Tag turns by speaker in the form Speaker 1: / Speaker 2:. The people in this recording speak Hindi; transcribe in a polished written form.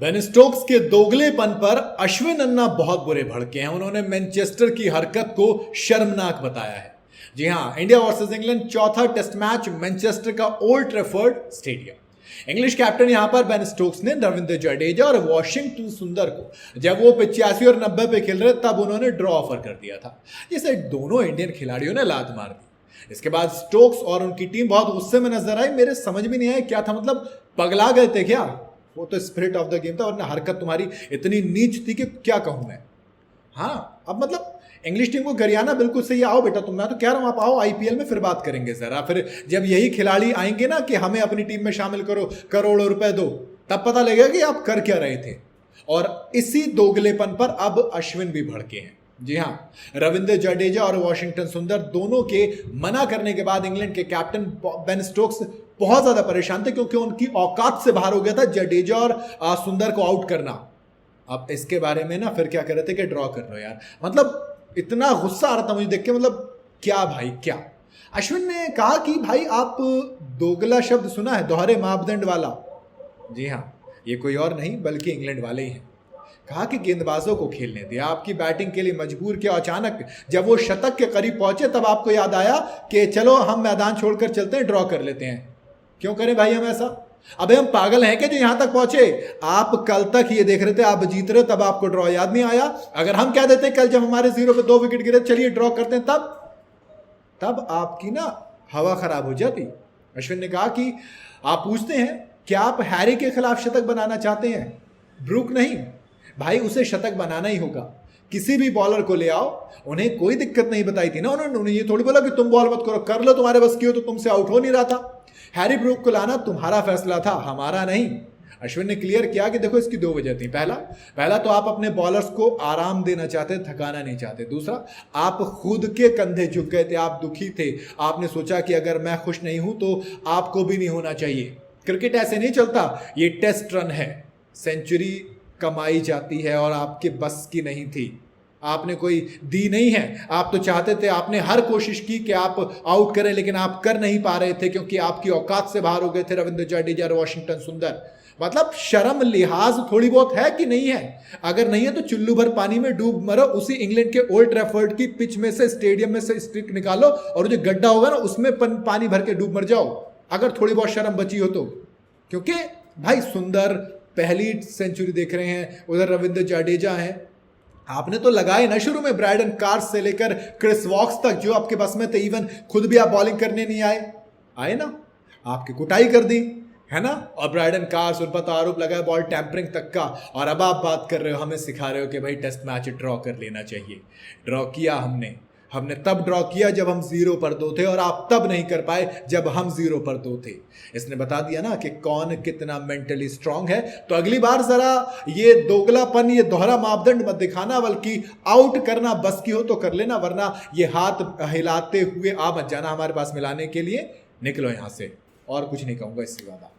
Speaker 1: बेन स्टोक्स के दोगलेपन पर अश्विन अन्ना बहुत बुरे भड़के हैं। उन्होंने मैनचेस्टर की हरकत को शर्मनाक बताया है। जी हां, इंडिया वर्सेस इंग्लैंड चौथा टेस्ट मैच मैनचेस्टर का old Trafford stadium. English captain यहां पर बेन स्टोक्स ने रविंद्र जडेजा और वॉशिंगटन सुंदर को जब वो 85 और 90 पे खेल रहे तब उन्होंने ड्रॉ ऑफर कर दिया था, जिसे दोनों इंडियन खिलाड़ियों ने लात मार दी। इसके बाद स्टोक्स और उनकी टीम बहुत गुस्से में नजर आई। मेरे समझ में नहीं आया क्या था, मतलब पगला गए थे क्या? वो तो स्पिरिट ऑफ द गेम था, वरना हरकत तुम्हारी इतनी नीच थी कि क्या कहूं मैं। हाँ, अब मतलब इंग्लिश टीम को गरियाना बिल्कुल सही, आओ बेटा तुम, मैं तो कह रहा हूं आप आओ आईपीएल में, फिर बात करेंगे जरा। फिर जब यही खिलाड़ी आएंगे ना कि हमें अपनी टीम में शामिल करो, करोड़ों रुपए दो, तब पता लगेगा कि आप कर क्या रहे थे। और इसी दोगलेपन पर अब अश्विन भी भड़के हैं। जी हां, रविंद्र जडेजा और वॉशिंगटन सुंदर दोनों के मना करने के बाद इंग्लैंड के कैप्टन बेन स्टोक्स बहुत ज्यादा परेशान थे, क्योंकि उनकी औकात से बाहर हो गया था जडेजा और सुंदर को आउट करना। अब इसके बारे में ना फिर क्या कर रहे थे कि ड्रॉ कर लो यार, मतलब इतना गुस्सा आ रहा था मुझे देख के, मतलब क्या भाई क्या। अश्विन ने कहा कि भाई आप दोगला शब्द सुना है, दोहरे मापदंड वाला? जी हां, ये कोई और नहीं बल्कि इंग्लैंड वाले ही हैं। कहा कि गेंदबाजों को खेलने दिया, आपकी बैटिंग के लिए मजबूर किया। अचानक जब वो शतक के करीब पहुंचे तब आपको याद आया कि चलो हम मैदान छोड़कर चलते हैं, ड्रॉ कर लेते हैं। क्यों करें भाई हम ऐसा? अबे हम पागल हैं क्या जो यहां तक पहुंचे? आप कल तक ये देख रहे थे आप जीत रहे, तब आपको ड्रॉ याद नहीं आया? अगर हम कह देते कल जब हमारे 0 पे 2 विकेट गिरे चलिए ड्रॉ करते हैं, तब आपकी ना हवा खराब हो जाती। अश्विन ने कहा कि आप पूछते हैं क्या आप हैरी के खिलाफ शतक बनाना चाहते हैं? ब्रूक नहीं भाई, उसे शतक बनाना ही होगा। किसी भी बॉलर को ले आओ, उन्हें कोई दिक्कत नहीं बताई थी ना उन्होंने ये थोड़ी बोला कि तुम बॉल मत करो, कर लो तुम्हारे बस की हो, तो तुमसे आउट हो नहीं रहा था। हैरी ब्रूक को लाना तुम्हारा फैसला था, हमारा नहीं। अश्विन ने क्लियर किया कि देखो इसकी 2 वजह थी। पहला तो आप अपने बॉलर्स को आराम देना चाहते, थकाना नहीं चाहते। दूसरा, आप खुद के कंधे झुक गए थे, आप दुखी थे। आपने सोचा कि अगर मैं खुश नहीं हूं तो आपको भी नहीं होना चाहिए। क्रिकेट ऐसे नहीं चलता, ये टेस्ट रन है, सेंचुरी कमाई जाती है और आपके बस की नहीं थी, आपने कोई दी नहीं है। आप तो चाहते थे, आपने हर कोशिश की कि आप आउट करें, लेकिन आप कर नहीं पा रहे थे क्योंकि आपकी औकात से बाहर हो गए थे रविंद्र जडेजा और वॉशिंगटन सुंदर। मतलब शर्म लिहाज थोड़ी बहुत है कि नहीं है? अगर नहीं है तो चुल्लू भर पानी में डूब मरो, उसी इंग्लैंड के ओल्ड ट्रैफर्ड की पिच में से, स्टेडियम में से स्टिक निकालो और जो गड्ढा होगा ना उसमें पानी भर के डूब मर जाओ, अगर थोड़ी बहुत शर्म बची हो तो। क्योंकि भाई सुंदर पहली सेंचुरी देख रहे हैं, उधर रविंद्र जडेजा हैं। आपने तो लगाए ना शुरू में, ब्रायडन कार्स से लेकर क्रिस वॉक्स तक जो आपके बस में थे, इवन खुद भी आप बॉलिंग करने नहीं आए ना, आपकी कुटाई कर दी है ना। और ब्रायडन कार्स उन पर तो आरोप लगाया बॉल टैंपरिंग तक का, और अब आप बात कर रहे हो, हमें सिखा रहे हो कि भाई टेस्ट मैच ड्रॉ कर लेना चाहिए। ड्रॉ किया हमने तब ड्रॉ किया जब हम 0 पर 2 थे, और आप तब नहीं कर पाए जब हम 0 पर 2 थे। इसने बता दिया ना कि कौन कितना मेंटली स्ट्रांग है। तो अगली बार जरा ये दोगलापन, ये दोहरा मापदंड मत दिखाना, बल्कि आउट करना बस की हो तो कर लेना, वरना ये हाथ हिलाते हुए आ मत जाना हमारे पास मिलाने के लिए। निकलो यहां से, और कुछ नहीं कहूंगा इससे ज्यादा।